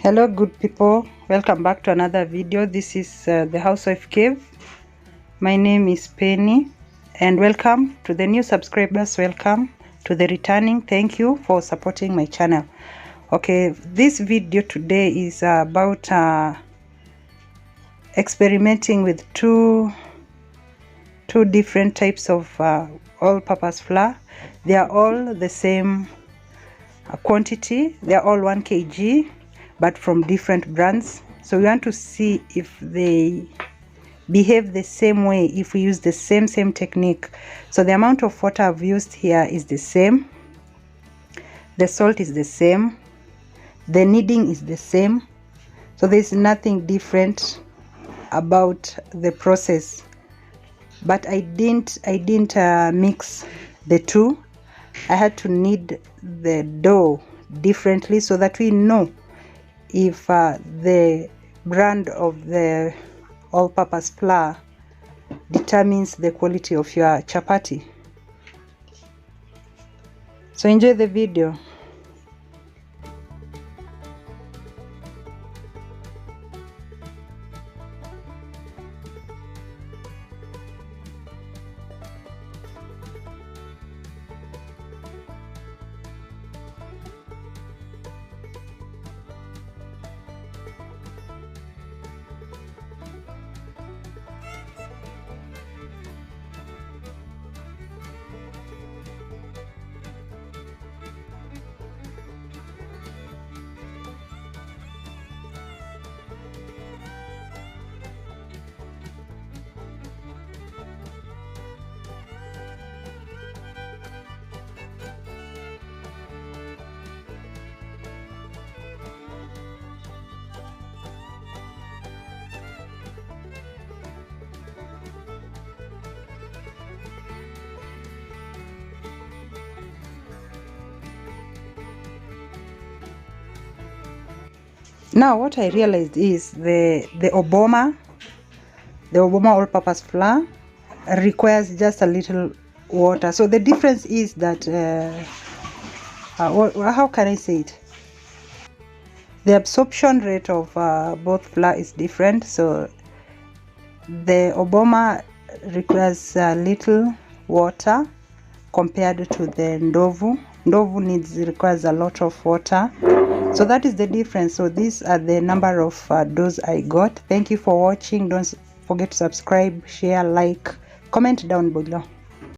Hello good people, welcome back to another video. This is the Housewife Cave. My name is Penny and welcome to the new subscribers. Welcome to the returning. Thank you for supporting my channel. Okay, this video today is about experimenting with two different types of all-purpose flour. They are all the same quantity. They are all 1 kg, but from different brands. So we want to see if they behave the same way if we use the same technique. So the amount of water I've used here is the same, the salt is the same, the kneading is the same. So there's nothing different about the process, but I didn't mix the two. I had to knead the dough differently so that we know if the brand of the all-purpose flour determines the quality of your chapati. So enjoy the video. Now what I realized is the Obama all-purpose flour requires just a little water. So the difference is that how can I say it? The absorption rate of both flour is different. So the Obama requires a little water compared to the Ndovu. Ndovu requires a lot of water. So that is the difference. So these are the number of doughs I got. Thank you for watching. Don't forget to subscribe, share, like, comment down below.